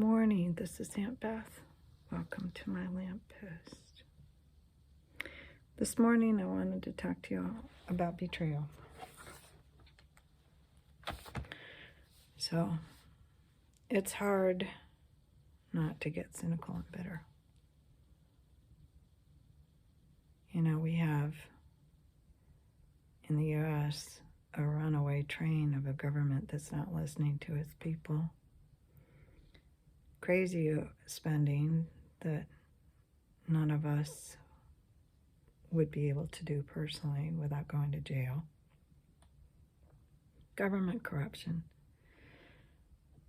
morning, this is Aunt Beth. Welcome to my lamppost. This morning I wanted to talk to you about betrayal. So, it's hard not to get cynical and bitter. You know, we have in the U.S. a runaway train of a government that's not listening to its people. Crazy spending that none of us would be able to do personally without going to jail. Government corruption.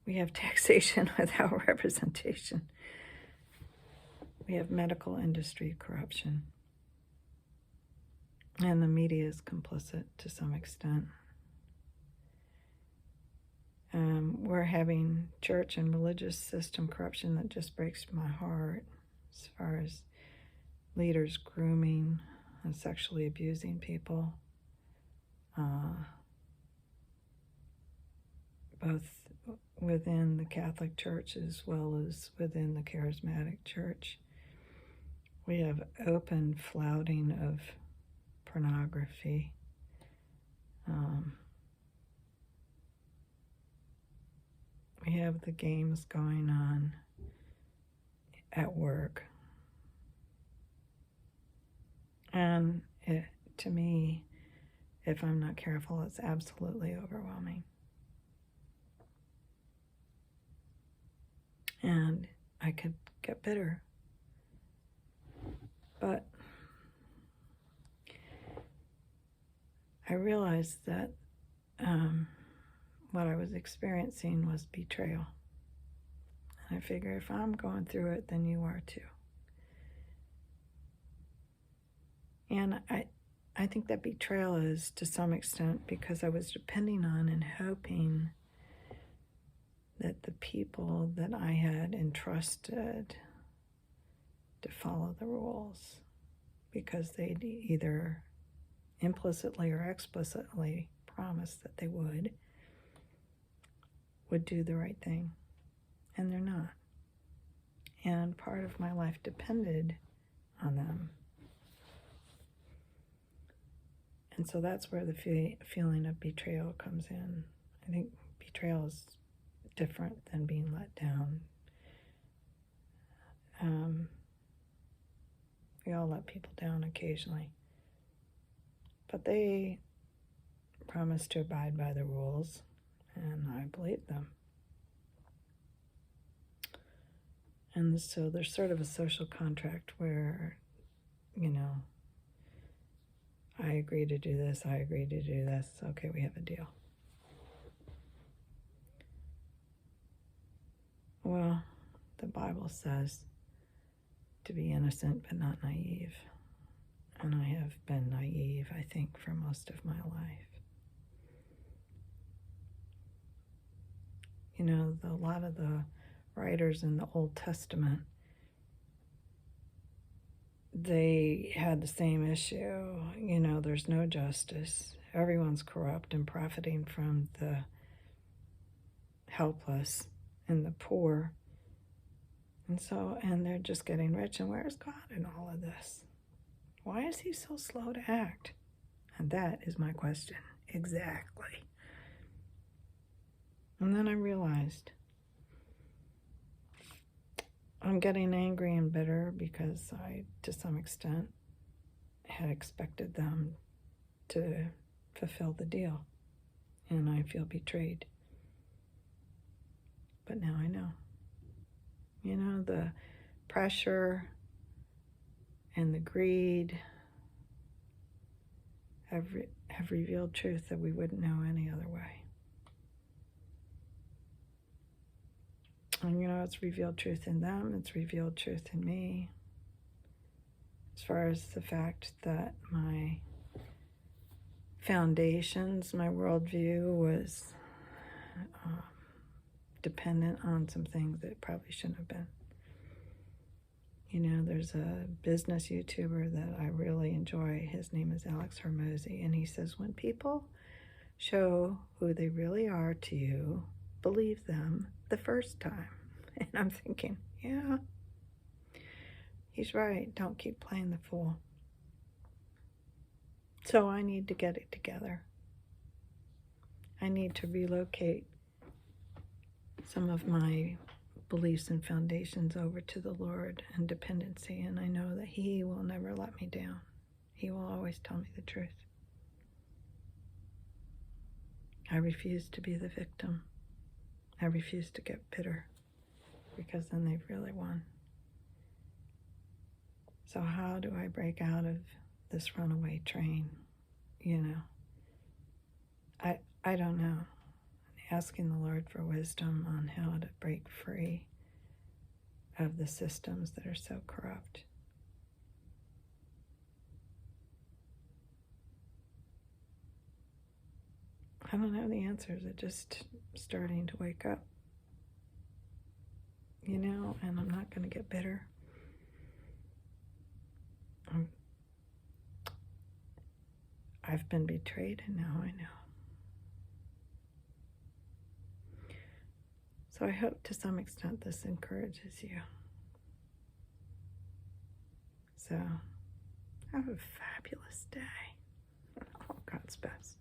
We have taxation without representation. We have medical industry corruption. And the media is complicit to some extent. We're having church and religious system corruption that just breaks my heart as far as leaders grooming and sexually abusing people, both within the Catholic Church as well as within the Charismatic Church. We have open flouting of pornography. We have the games going on at work. And to me, if I'm not careful, it's absolutely overwhelming. And I could get bitter. But I realized that what I was experiencing was betrayal. And I figure if I'm going through it, then you are too. And I think that betrayal is to some extent because I was depending on and hoping that the people that I had entrusted to follow the rules, because they'd either implicitly or explicitly promised that they would do the right thing, and they're not. And part of my life depended on them. And so that's where the feeling of betrayal comes in. I think betrayal is different than being let down. We all let people down occasionally. But they promised to abide by the rules, and I believed them. And so there's sort of a social contract where, you know, I agree to do this, I agree to do this, okay, we have a deal. Well, the Bible says to be innocent but not naive. And I have been naive, I think, for most of my life. You know, a lot of the writers in the Old Testament, they had the same issue. You know, there's no justice. Everyone's corrupt and profiting from the helpless and the poor. And they're just getting rich. And where's God in all of this? Why is he so slow to act? And that is my question. Exactly. And then I realized I'm getting angry and bitter because I, to some extent, had expected them to fulfill the deal. And I feel betrayed. But now I know. You know, the pressure and the greed have revealed truth that we wouldn't know any other way. And you know, it's revealed truth in them, it's revealed truth in me. As far as the fact that my foundations, my worldview was dependent on some things that probably shouldn't have been. You know, there's a business YouTuber that I really enjoy. His name is Alex Hermosi, and he says, when people show who they really are to you, believe them the first time. And I'm thinking, yeah, he's right. Don't keep playing the fool. So I need to get it together. I need to relocate some of my beliefs and foundations over to the Lord and dependency, and I know that He will never let me down. He will always tell me the truth. I refuse to be the victim. I refuse to get bitter, because then they've really won. So how do I break out of this runaway train? I don't know. Asking the Lord for wisdom on how to break free of the systems that are so corrupt. I don't have the answers. I'm just starting to wake up, and I'm not going to get bitter. I've been betrayed, and now I know. So I hope to some extent this encourages you. So have a fabulous day. All God's best.